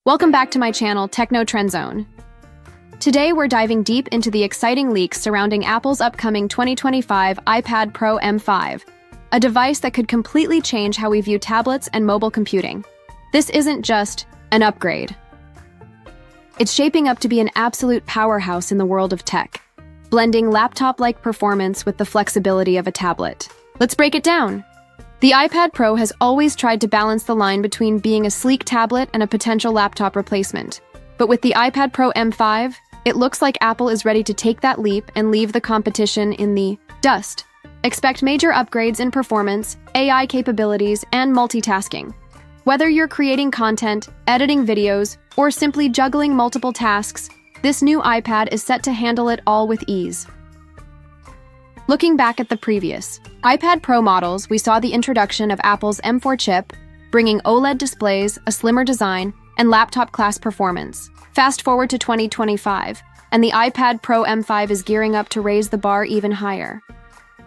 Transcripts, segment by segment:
Welcome back to my channel, Techno Trend Zone. Today we're diving deep into the exciting leaks surrounding Apple's upcoming 2025 iPad Pro M5, a device that could completely change how we view tablets and mobile computing. This isn't just an upgrade. It's shaping up to be an absolute powerhouse in the world of tech, blending laptop-like performance with the flexibility of a tablet. Let's break it down. The iPad Pro has always tried to balance the line between being a sleek tablet and a potential laptop replacement. But with the iPad Pro M5, it looks like Apple is ready to take that leap and leave the competition in the dust. Expect major upgrades in performance, AI capabilities, and multitasking. Whether you're creating content, editing videos, or simply juggling multiple tasks, this new iPad is set to handle it all with ease. Looking back at the previous iPad Pro models, we saw the introduction of Apple's M4 chip, bringing OLED displays, a slimmer design, and laptop-class performance. Fast forward to 2025, and the iPad Pro M5 is gearing up to raise the bar even higher.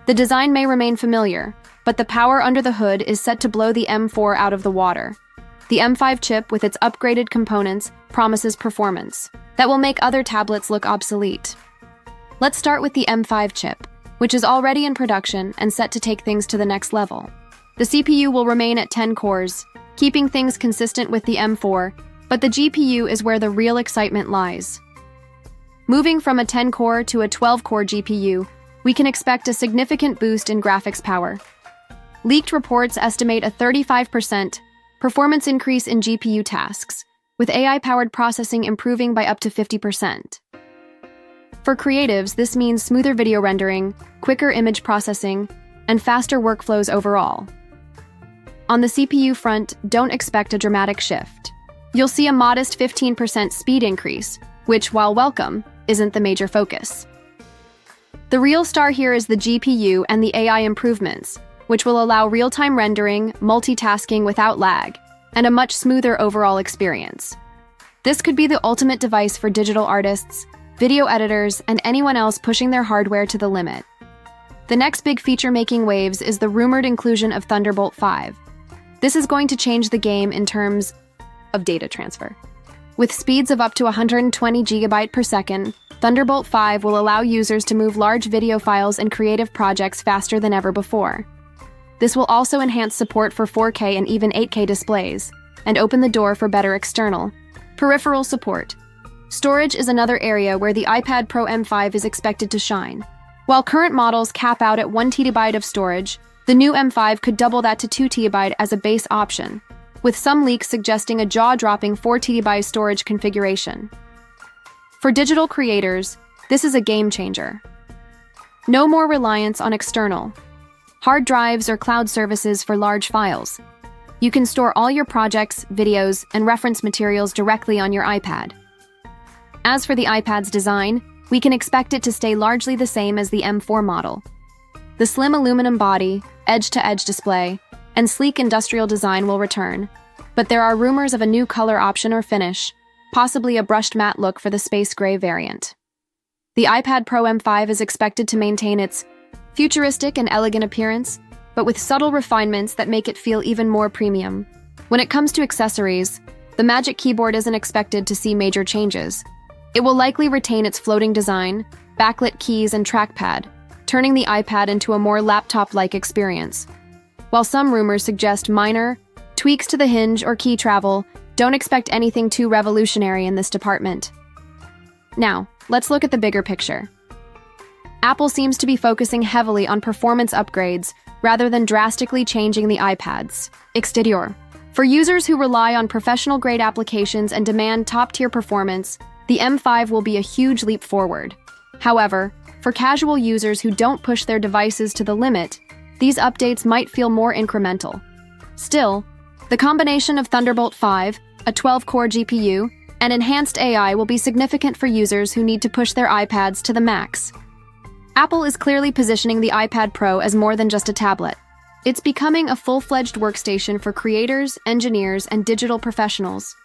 The design may remain familiar, but the power under the hood is set to blow the M4 out of the water. The M5 chip, with its upgraded components, promises performance that will make other tablets look obsolete. Let's start with the M5 chip, which is already in production and set to take things to the next level. The CPU will remain at 10 cores, keeping things consistent with the M4, but the GPU is where the real excitement lies. Moving from a 10-core to a 12-core GPU, we can expect a significant boost in graphics power. Leaked reports estimate a 35% performance increase in GPU tasks, with AI-powered processing improving by up to 50%. For creatives, this means smoother video rendering, quicker image processing, and faster workflows overall. On the CPU front, don't expect a dramatic shift. You'll see a modest 15% speed increase, which, while welcome, isn't the major focus. The real star here is the GPU and the AI improvements, which will allow real-time rendering, multitasking without lag, and a much smoother overall experience. This could be the ultimate device for digital artists, video editors, and anyone else pushing their hardware to the limit. The next big feature making waves is the rumored inclusion of Thunderbolt 5. This is going to change the game in terms of data transfer. With speeds of up to 120 GB per second, Thunderbolt 5 will allow users to move large video files and creative projects faster than ever before. This will also enhance support for 4K and even 8K displays, and open the door for better external peripheral support. Storage is another area where the iPad Pro M5 is expected to shine. While current models cap out at 1 TB of storage, the new M5 could double that to 2 TB as a base option, with some leaks suggesting a jaw-dropping 4 TB storage configuration. For digital creators, this is a game changer. No more reliance on external hard drives or cloud services for large files. You can store all your projects, videos, and reference materials directly on your iPad. As for the iPad's design, we can expect it to stay largely the same as the M4 model. The slim aluminum body, edge-to-edge display, and sleek industrial design will return, but there are rumors of a new color option or finish, possibly a brushed matte look for the space gray variant. The iPad Pro M5 is expected to maintain its futuristic and elegant appearance, but with subtle refinements that make it feel even more premium. When it comes to accessories, the Magic Keyboard isn't expected to see major changes. It will likely retain its floating design, backlit keys, and trackpad, turning the iPad into a more laptop-like experience. While some rumors suggest minor tweaks to the hinge or key travel, don't expect anything too revolutionary in this department. Now, let's look at the bigger picture. Apple seems to be focusing heavily on performance upgrades rather than drastically changing the iPad's exterior. For users who rely on professional-grade applications and demand top-tier performance, the M5 will be a huge leap forward. However, for casual users who don't push their devices to the limit, these updates might feel more incremental. Still, the combination of Thunderbolt 5, a 12-core GPU, and enhanced AI will be significant for users who need to push their iPads to the max. Apple is clearly positioning the iPad Pro as more than just a tablet. It's becoming a full-fledged workstation for creators, engineers, and digital professionals.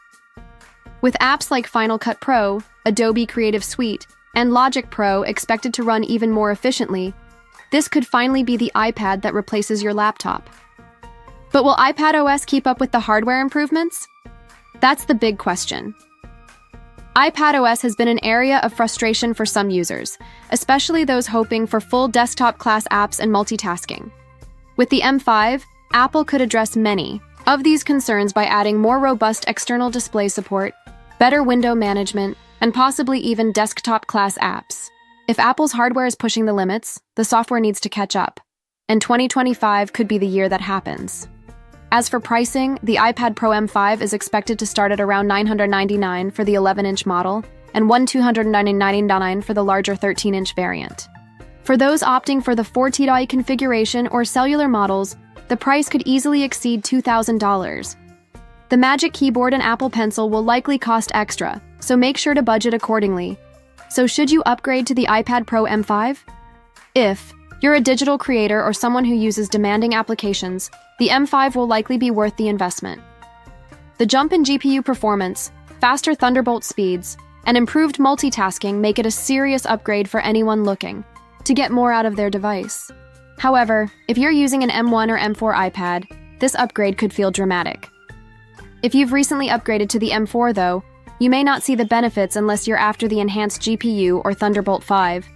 With apps like Final Cut Pro, Adobe Creative Suite, and Logic Pro expected to run even more efficiently, this could finally be the iPad that replaces your laptop. But will iPadOS keep up with the hardware improvements? That's the big question. iPadOS has been an area of frustration for some users, especially those hoping for full desktop-class apps and multitasking. With the M5, Apple could address many of these concerns by adding more robust external display support, better window management, and possibly even desktop-class apps. If Apple's hardware is pushing the limits, the software needs to catch up, and 2025 could be the year that happens. As for pricing, the iPad Pro M5 is expected to start at around $999 for the 11-inch model and $1,299 for the larger 13-inch variant. For those opting for the 4TI configuration or cellular models, the price could easily exceed $2,000. The Magic Keyboard and Apple Pencil will likely cost extra, so make sure to budget accordingly. So should you upgrade to the iPad Pro M5? If you're a digital creator or someone who uses demanding applications, the M5 will likely be worth the investment. The jump in GPU performance, faster Thunderbolt speeds, and improved multitasking make it a serious upgrade for anyone looking to get more out of their device. However, if you're using an M1 or M4 iPad, this upgrade could feel dramatic. If you've recently upgraded to the M4 though, you may not see the benefits unless you're after the enhanced GPU or Thunderbolt 5,